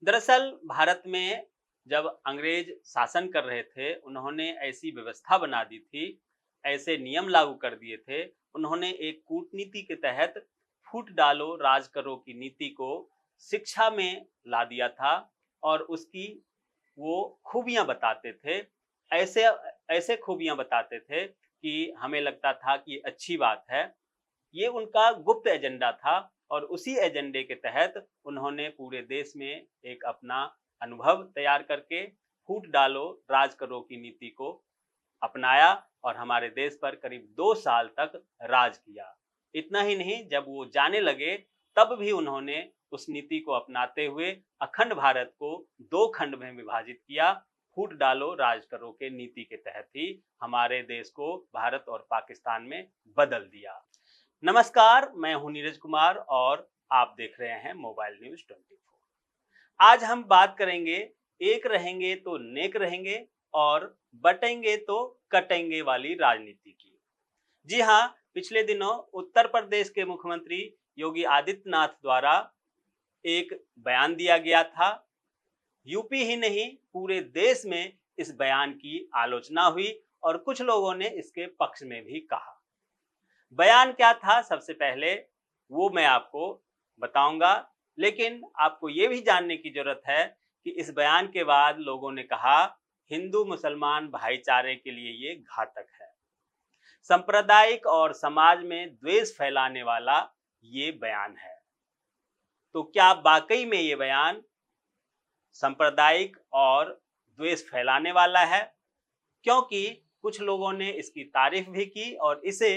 दरअसल भारत में जब अंग्रेज शासन कर रहे थे, उन्होंने ऐसी व्यवस्था बना दी थी, ऐसे नियम लागू कर दिए थे। उन्होंने एक कूटनीति के तहत फूट डालो राज करो की नीति को शिक्षा में ला दिया था और उसकी वो खूबियाँ बताते थे। ऐसे ऐसे खूबियाँ बताते थे कि हमें लगता था कि अच्छी बात है। ये उनका गुप्त एजेंडा था और उसी एजेंडे के तहत उन्होंने पूरे देश में एक अपना अनुभव तैयार करके फूट डालो राज करो की नीति को अपनाया और हमारे देश पर करीब 2 साल तक राज किया। इतना ही नहीं, जब वो जाने लगे तब भी उन्होंने उस नीति को अपनाते हुए अखंड भारत को 2 खंड में विभाजित किया। फूट डालो राज करो के नीति के तहत ही हमारे देश को भारत और पाकिस्तान में बदल दिया। नमस्कार, मैं हूं नीरज कुमार और आप देख रहे हैं मोबाइल न्यूज 24। आज हम बात करेंगे एक रहेंगे तो नेक रहेंगे और बटेंगे तो कटेंगे वाली राजनीति की। जी हाँ, पिछले दिनों उत्तर प्रदेश के मुख्यमंत्री योगी आदित्यनाथ द्वारा एक बयान दिया गया था। यूपी ही नहीं, पूरे देश में इस बयान की आलोचना हुई और कुछ लोगों ने इसके पक्ष में भी कहा। बयान क्या था, सबसे पहले वो मैं आपको बताऊंगा, लेकिन आपको ये भी जानने की जरूरत है कि इस बयान के बाद लोगों ने कहा हिंदू मुसलमान भाईचारे के लिए ये घातक है, सांप्रदायिक और समाज में द्वेष फैलाने वाला ये बयान है। तो क्या वाकई में ये बयान सांप्रदायिक और द्वेष फैलाने वाला है? क्योंकि कुछ लोगों ने इसकी तारीफ भी की और इसे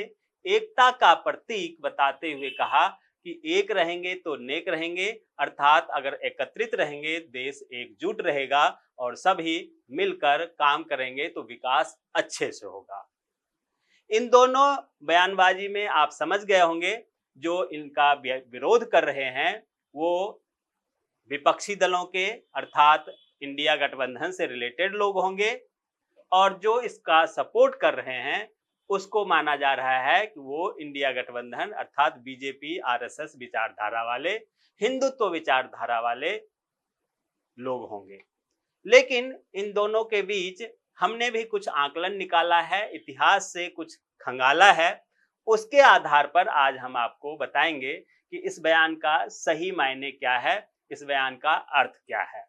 एकता का प्रतीक बताते हुए कहा कि एक रहेंगे तो नेक रहेंगे, अर्थात अगर एकत्रित रहेंगे देश एकजुट रहेगा और सभी मिलकर काम करेंगे तो विकास अच्छे से होगा। इन दोनों बयानबाजी में आप समझ गए होंगे, जो इनका विरोध कर रहे हैं वो विपक्षी दलों के अर्थात इंडिया गठबंधन से रिलेटेड लोग होंगे और जो इसका सपोर्ट कर रहे हैं उसको माना जा रहा है कि वो इंडिया गठबंधन अर्थात बीजेपी आरएसएस विचारधारा वाले, हिंदुत्व विचारधारा वाले लोग होंगे। लेकिन इन दोनों के बीच हमने भी कुछ आकलन निकाला है, इतिहास से कुछ खंगाला है। उसके आधार पर आज हम आपको बताएंगे कि इस बयान का सही मायने क्या है, इस बयान का अर्थ क्या है।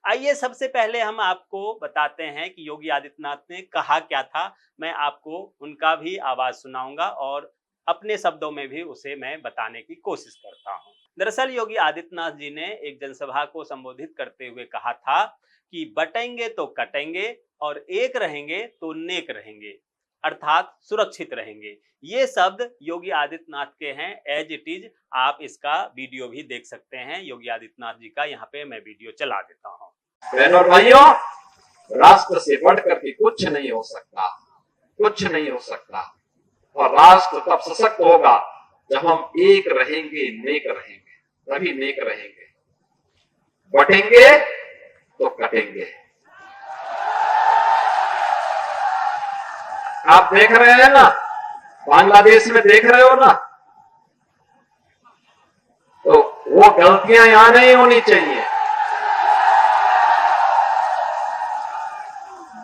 आइए सबसे पहले हम आपको बताते हैं कि योगी आदित्यनाथ ने कहा क्या था। मैं आपको उनका भी आवाज सुनाऊंगा और अपने शब्दों में भी उसे मैं बताने की कोशिश करता हूं। दरअसल योगी आदित्यनाथ जी ने एक जनसभा को संबोधित करते हुए कहा था कि बटेंगे तो कटेंगे और एक रहेंगे तो नेक रहेंगे, अर्थात सुरक्षित रहेंगे। ये शब्द योगी आदित्यनाथ के हैं, एज इट इज। आप इसका वीडियो भी देख सकते हैं योगी आदित्यनाथ जी का। यहाँ पे मैं वीडियो चला देता हूँ। बहनों और भाइयों, राष्ट्र से बढ़कर के कुछ नहीं हो सकता, कुछ नहीं हो सकता। और राष्ट्र तब सशक्त होगा जब हम एक रहेंगे, नेक रहेंगे, तभी नेक रहेंगे। बटेंगे तो कटेंगे। आप देख रहे हैं ना, बांग्लादेश में देख रहे हो ना, तो वो गलतियां यहां नहीं होनी चाहिए।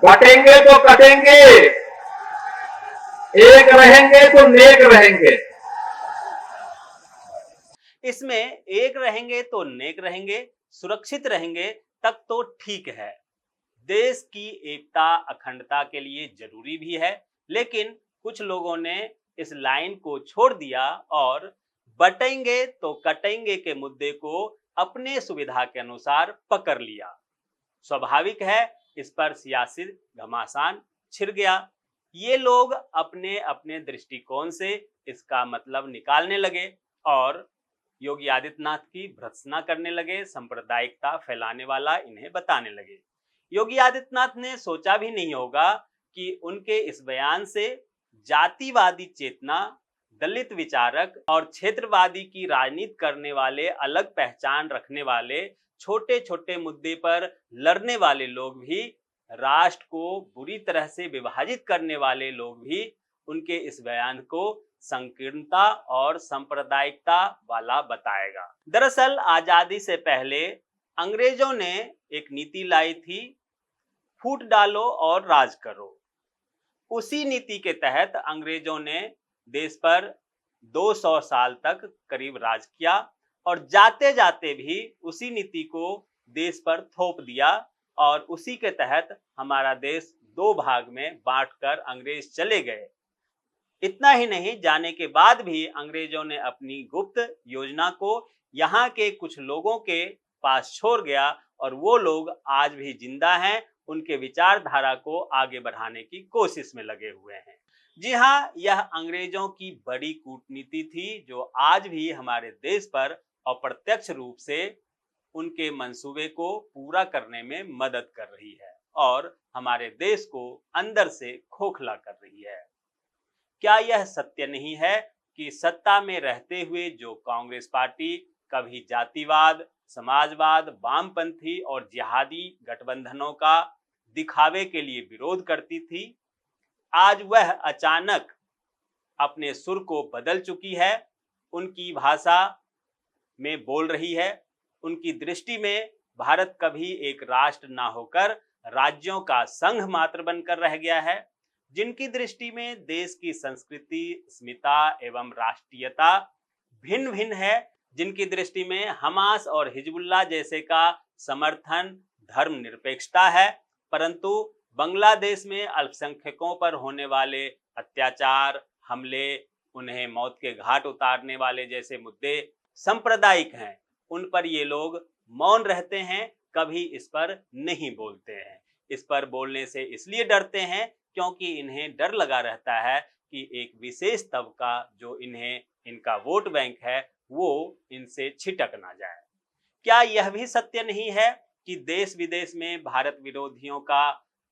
बटेंगे तो कटेंगे, एक रहेंगे तो नेक रहेंगे। इसमें एक रहेंगे तो नेक रहेंगे, सुरक्षित रहेंगे तक तो ठीक है। देश की एकता अखंडता के लिए जरूरी भी है, लेकिन कुछ लोगों ने इस लाइन को छोड़ दिया और बटेंगे तो कटेंगे के मुद्दे को अपने सुविधा के अनुसार पकड़ लिया। स्वाभाविक है, इस पर सियासी घमासान छिड़ गया। ये लोग अपने अपने दृष्टिकोण से इसका मतलब निकालने लगे और योगी आदित्यनाथ की भर्त्सना करने लगे, सांप्रदायिकता फैलाने वाला इन्हें बताने लगे। योगी आदित्यनाथ ने सोचा भी नहीं होगा कि उनके इस बयान से जातिवादी चेतना, दलित विचारक और क्षेत्रवादी की राजनीति करने वाले, अलग पहचान रखने वाले, छोटे छोटे मुद्दे पर लड़ने वाले लोग भी, राष्ट्र को बुरी तरह से विभाजित करने वाले लोग भी उनके इस बयान को संकीर्णता और सांप्रदायिकता वाला बताएगा। दरअसल आजादी से पहले अंग्रेजों ने एक नीति लाई थी, फूट डालो और राज करो। उसी नीति के तहत अंग्रेजों ने देश पर 200 साल तक करीब राज किया और जाते जाते भी उसी नीति को देश पर थोप दिया और उसी के तहत हमारा देश दो भाग में बांटकर अंग्रेज चले गए। इतना ही नहीं, जाने के बाद भी अंग्रेजों ने अपनी गुप्त योजना को यहाँ के कुछ लोगों के पास छोड़ गया और वो लोग आज भी जिंदा हैं, उनके विचारधारा को आगे बढ़ाने की कोशिश में लगे हुए हैं। जी हाँ, यह अंग्रेजों की बड़ी कूटनीति थी जो आज भी हमारे देश पर अप्रत्यक्ष रूप से उनके मंसूबे को पूरा करने में मदद कर रही है और हमारे देश को अंदर से खोखला कर रही है। क्या यह सत्य नहीं है कि सत्ता में रहते हुए जो कांग्रेस पार्टी कभी जातिवाद, समाजवाद, वामपंथी और जिहादी गठबंधनों का दिखावे के लिए विरोध करती थी, आज वह अचानक अपने सुर को बदल चुकी है, उनकी भाषा में बोल रही है। उनकी दृष्टि में भारत कभी एक राष्ट्र ना होकर राज्यों का संघ मात्र बनकर रह गया है। जिनकी दृष्टि में देश की संस्कृति, अस्मिता एवं राष्ट्रीयता भिन्न भिन्न है, जिनकी दृष्टि में हमास और हिजबुल्लाह जैसे का समर्थन धर्मनिरपेक्षता है, परंतु बांग्लादेश में अल्पसंख्यकों पर होने वाले अत्याचार, हमले, उन्हें मौत के घाट उतारने वाले जैसे मुद्दे सांप्रदायिक हैं, उन पर ये लोग मौन रहते हैं, कभी इस पर नहीं बोलते हैं। इस पर बोलने से इसलिए डरते हैं क्योंकि इन्हें डर लगा रहता है कि एक विशेष तबका जो इनका वोट बैंक है वो इनसे छिटक ना जाए। क्या यह भी सत्य नहीं है कि देश विदेश में भारत विरोधियों का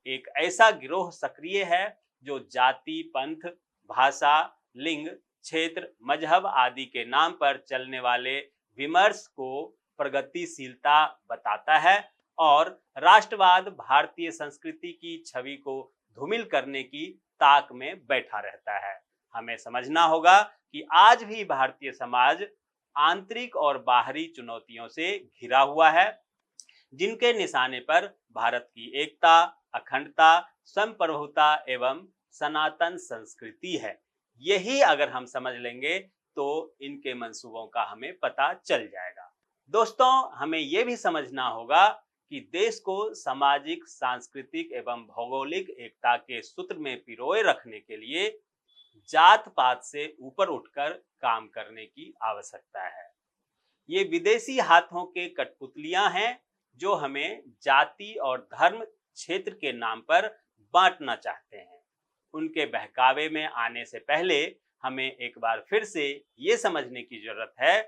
एक ऐसा गिरोह सक्रिय है जो जाति, पंथ, भाषा, लिंग, क्षेत्र, मजहब आदि के नाम पर चलने वाले विमर्श को प्रगतिशीलता बताता है और राष्ट्रवाद, भारतीय संस्कृति की छवि को धूमिल करने की ताक में बैठा रहता है। हमें समझना होगा कि आज भी भारतीय समाज आंतरिक और बाहरी चुनौतियों से घिरा हुआ है, जिनके निशाने पर भारत की एकता, अखंडता, संप्रभुता एवं सनातन संस्कृति है। यही अगर हम समझ लेंगे तो इनके मंसूबों का हमें पता चल जाएगा। दोस्तों, हमें यह भी समझना होगा कि देश को सामाजिक, सांस्कृतिक एवं भौगोलिक एकता के सूत्र में पिरोए रखने के लिए जात पात से ऊपर उठकर काम करने की आवश्यकता है। ये विदेशी हाथों के कठपुतलियां हैं जो हमें जाति और धर्म, क्षेत्र के नाम पर बांटना चाहते हैं। उनके बहकावे में आने से पहले हमें एक बार फिर से ये समझने की जरूरत है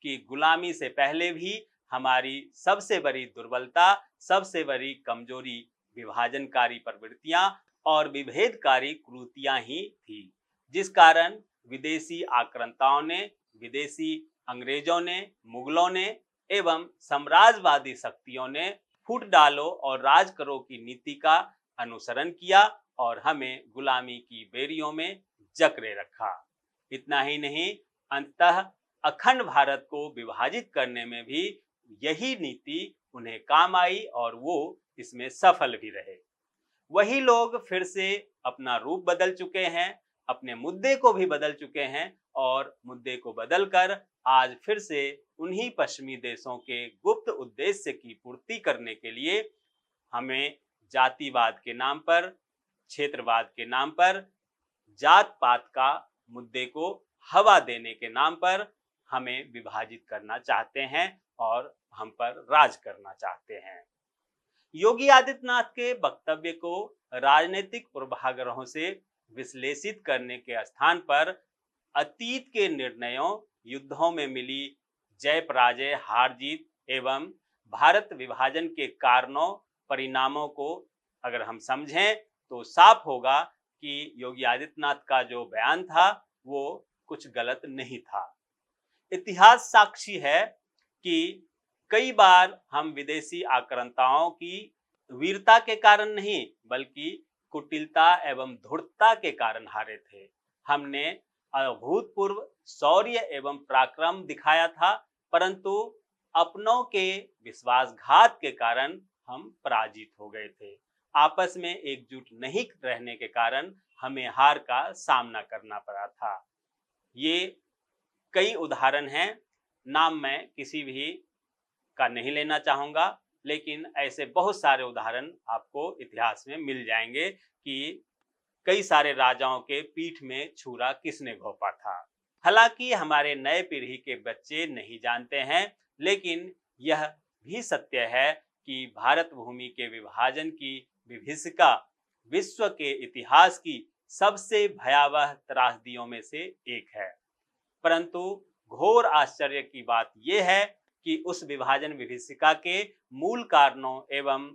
कि गुलामी से पहले भी हमारी सबसे बड़ी दुर्बलता, सबसे बड़ी कमजोरी विभाजनकारी प्रवृत्तियां और विभेदकारी कुरीतियां ही थी, जिस कारण विदेशी आक्रांताओं ने, विदेशी अंग्रेजों ने, मुगलों ने एवं साम्राज्यवादी शक्तियों ने फूट डालो और राज करो की नीति का अनुसरण किया और हमें गुलामी की बेड़ियों में जकड़े रखा। इतना ही नहीं, अंततः अखंड भारत को विभाजित करने में भी यही नीति उन्हें काम आई और वो इसमें सफल भी रहे। वही लोग फिर से अपना रूप बदल चुके हैं, अपने मुद्दे को भी बदल चुके हैं और मुद्दे को बदलकर आज फिर से उन्हीं पश्चिमी देशों के गुप्त उद्देश्य की पूर्ति करने के लिए हमें जातिवाद के नाम पर, क्षेत्रवाद के नाम पर, जात पात का मुद्दे को हवा देने के नाम पर हमें विभाजित करना चाहते हैं और हम पर राज करना चाहते हैं। योगी आदित्यनाथ के वक्तव्य को राजनीतिक पूर्वाग्रहों से विश्लेषित करने के स्थान पर अतीत के निर्णयों, युद्धों में मिली जय पराजय, हार जीत एवं भारत विभाजन के कारणों, परिणामों को अगर हम समझें तो साफ होगा कि योगी आदित्यनाथ का जो बयान था वो कुछ गलत नहीं था। इतिहास साक्षी है कि कई बार हम विदेशी आक्रांताओं की वीरता के कारण नहीं बल्कि कुटिलता एवं धूर्तता के कारण हारे थे। हमने अभूतपूर्व शौर्य एवं पराक्रम दिखाया था, परंतु अपनों के विश्वासघात के कारण हम पराजित हो गए थे। आपस में एकजुट नहीं रहने के कारण हमें हार का सामना करना पड़ा था। ये कई उदाहरण हैं, नाम मैं किसी भी का नहीं लेना चाहूँगा, लेकिन ऐसे बहुत सारे उदाहरण आपको इतिहास में मिल जाएंगे कि कई सारे राजाओं के पीठ में छुरा किसने घोंपा था। हालांकि हमारे नए पीढ़ी के बच्चे नहीं जानते हैं, लेकिन यह भी सत्य है कि भारत भूमि के विभाजन की विभीषिका विश्व के इतिहास की सबसे भयावह त्रासदियों में से एक है। परंतु घोर आश्चर्य की बात यह है कि उस विभाजन विभीषिका के मूल कारणों एवं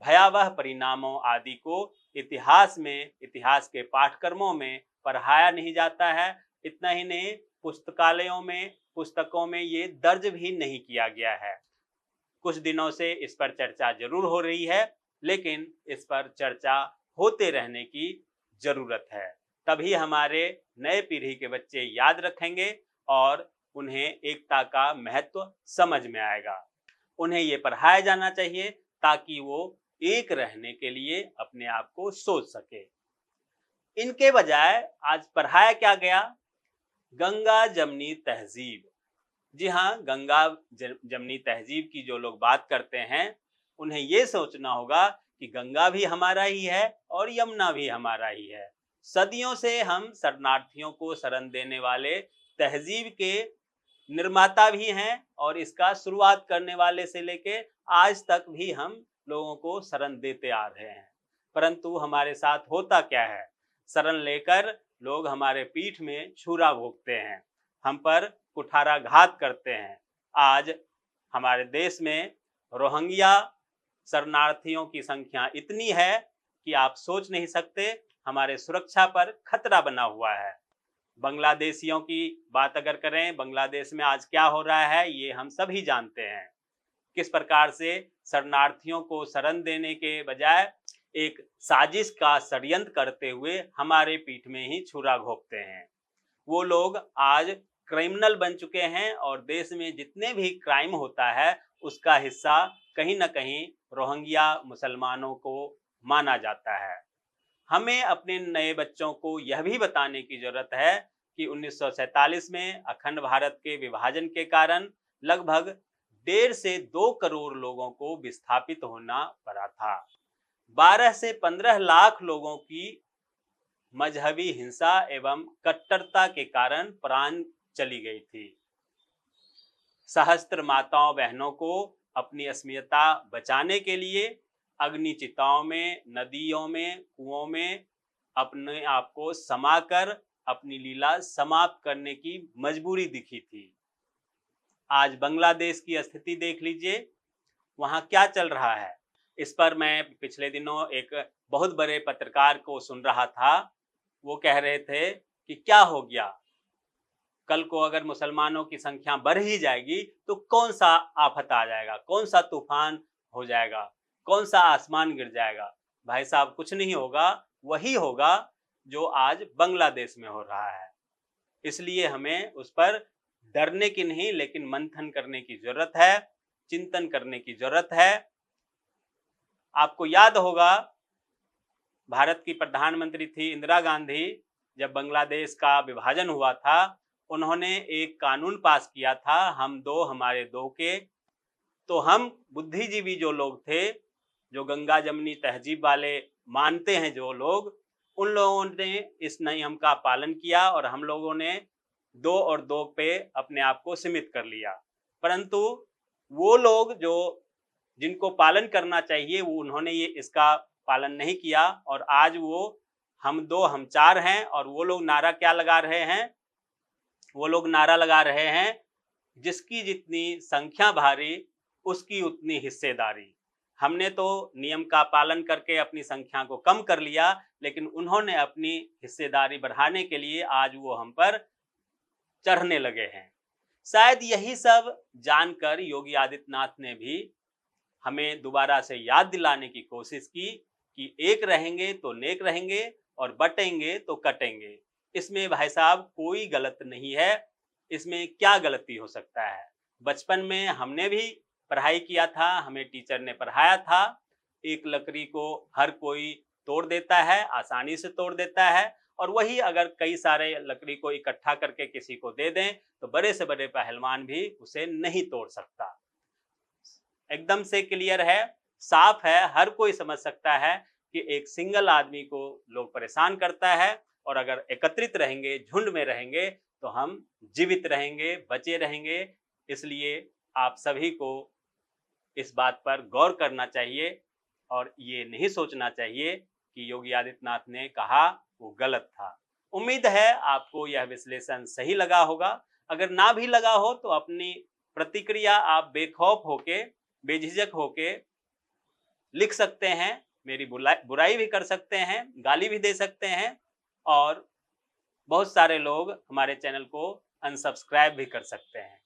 भयावह परिणामों आदि को इतिहास के पाठ्यक्रमों में पढ़ाया नहीं जाता है। इतना ही नहीं, पुस्तकों में ये दर्ज भी नहीं किया गया है। कुछ दिनों से इस पर चर्चा जरूर हो रही है, लेकिन इस पर चर्चा होते रहने की जरूरत है। तभी हमारे नए पीढ़ी के बच्चे याद रखेंगे और उन्हें एकता का महत्व समझ में आएगा। उन्हें ये पढ़ाया जाना चाहिए ताकि वो एक रहने के लिए अपने आप को सोच सके। इनके बजाय आज पढ़ाया क्या गया? गंगा जमनी तहजीब। जी हाँ, गंगा जमनी तहजीब की जो लोग बात करते हैं, उन्हें ये सोचना होगा कि गंगा भी हमारा ही है और यमुना भी हमारा ही है। सदियों से हम शरणार्थियों को शरण देने वाले तहजीब के निर्माता भी हैं और इसका शुरुआत करने वाले से लेके आज तक भी हम लोगों को शरण देते आ रहे हैं। परंतु हमारे साथ होता क्या है? शरण लेकर लोग हमारे पीठ में छुरा भोंकते हैं, हम पर कुठाराघात करते हैं। आज हमारे देश में रोहिंग्या शरणार्थियों की संख्या इतनी है कि आप सोच नहीं सकते। हमारे सुरक्षा पर खतरा बना हुआ है। बांग्लादेशियों की बात अगर करें, बांग्लादेश में आज क्या हो रहा है ये हम सभी जानते हैं। किस प्रकार से शरणार्थियों को शरण देने के बजाय एक साजिश का षड्यंत्र करते हुए हमारे पीठ में ही छुरा घोंपते हैं। वो लोग आज क्रिमिनल बन चुके हैं और देश में जितने भी क्राइम होता है उसका हिस्सा कहीं ना कहीं रोहिंग्या मुसलमानों को माना जाता है। हमें अपने नए बच्चों को यह भी बताने की जरूरत है कि 1947 में अखंड भारत के विभाजन के कारण लगभग 1.5 से 2 करोड़ लोगों को विस्थापित होना पड़ा था। 12 से 15 लाख लोगों की मजहबी हिंसा एवं कट्टरता के कारण प्राण चली गई थी। सहस्त्र माताओं बहनों को अपनी अस्मिता बचाने के लिए अग्नि चिताओं में, नदियों में, कुओं में अपने आप को समाकर अपनी लीला समाप्त करने की मजबूरी दिखी थी। आज बांग्लादेश की स्थिति देख लीजिए, वहां क्या चल रहा है। इस पर मैं पिछले दिनों एक बहुत बड़े पत्रकार को सुन रहा था। वो कह रहे थे कि क्या हो गया, कल को अगर मुसलमानों की संख्या बढ़ ही जाएगी तो कौन सा आफत आ जाएगा, कौन सा तूफान हो जाएगा, कौन सा आसमान गिर जाएगा। भाई साहब, कुछ नहीं होगा, वही होगा जो आज बांग्लादेश में हो रहा है। इसलिए हमें उस पर डरने की नहीं लेकिन मंथन करने की जरूरत है, चिंतन करने की जरूरत है। आपको याद होगा, भारत की प्रधानमंत्री थी इंदिरा गांधी। जब बांग्लादेश का विभाजन हुआ था, उन्होंने एक कानून पास किया था, हम दो हमारे दो के। तो हम बुद्धिजीवी जो लोग थे, जो गंगा जमनी तहजीब वाले मानते हैं जो लोग, उन लोगों ने इस नियम का पालन किया और हम लोगों ने 2 और 2 पे अपने आप को सीमित कर लिया। परंतु वो लोग जो जिनको पालन करना चाहिए वो उन्होंने ये इसका पालन नहीं किया और आज वो हम 2 हम 4 हैं। और वो लोग नारा क्या लगा रहे हैं? वो लोग नारा लगा रहे हैं, जिसकी जितनी संख्या भारी उसकी उतनी हिस्सेदारी। हमने तो नियम का पालन करके अपनी संख्या को कम कर लिया, लेकिन उन्होंने अपनी हिस्सेदारी बढ़ाने के लिए आज वो हम पर चढ़ने लगे हैं। शायद यही सब जानकर योगी आदित्यनाथ ने भी हमें दोबारा से याद दिलाने की कोशिश की कि एक रहेंगे तो नेक रहेंगे और बटेंगे तो कटेंगे। इसमें भाई साहब कोई गलत नहीं है। इसमें क्या गलती हो सकता है? बचपन में हमने भी पढ़ाई किया था, हमें टीचर ने पढ़ाया था, एक लकड़ी को हर कोई तोड़ देता है, आसानी से तोड़ देता है, और वही अगर कई सारे लकड़ी को इकट्ठा करके किसी को दे दें तो बड़े से बड़े पहलवान भी उसे नहीं तोड़ सकता। एकदम से क्लियर है, साफ है, हर कोई समझ सकता है कि एक सिंगल आदमी को लोग परेशान करता है, और अगर एकत्रित रहेंगे, झुंड में रहेंगे तो हम जीवित रहेंगे, बचे रहेंगे। इसलिए आप सभी को इस बात पर गौर करना चाहिए और ये नहीं सोचना चाहिए कि योगी आदित्यनाथ ने कहा वो गलत था। उम्मीद है आपको यह विश्लेषण सही लगा होगा। अगर ना भी लगा हो तो अपनी प्रतिक्रिया आप बेखौफ होके, बेझिझक होके लिख सकते हैं, मेरी बुराई भी कर सकते हैं, गाली भी दे सकते हैं, और बहुत सारे लोग हमारे चैनल को अनसब्सक्राइब भी कर सकते हैं,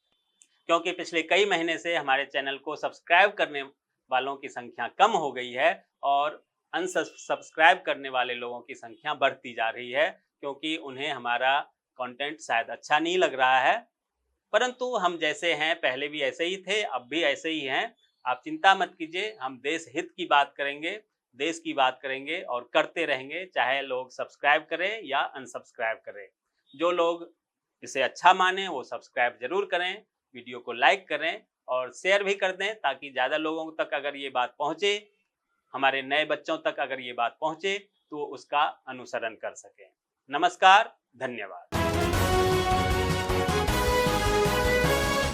क्योंकि पिछले कई महीने से हमारे चैनल को सब्सक्राइब करने वालों की संख्या कम हो गई है और अनसब्सक्राइब करने वाले लोगों की संख्या बढ़ती जा रही है, क्योंकि उन्हें हमारा कंटेंट शायद अच्छा नहीं लग रहा है। परंतु हम जैसे हैं, पहले भी ऐसे ही थे, अब भी ऐसे ही हैं। आप चिंता मत कीजिए, हम देश हित की बात करेंगे, देश की बात करेंगे और करते रहेंगे, चाहे लोग सब्सक्राइब करें या अनसब्सक्राइब करें। जो लोग इसे अच्छा माने वो सब्सक्राइब जरूर करें, वीडियो को लाइक करें और शेयर भी कर दें, ताकि ज़्यादा लोगों तक अगर ये बात पहुँचे, हमारे नए बच्चों तक अगर ये बात पहुँचे तो उसका अनुसरण कर सकें। नमस्कार, धन्यवाद।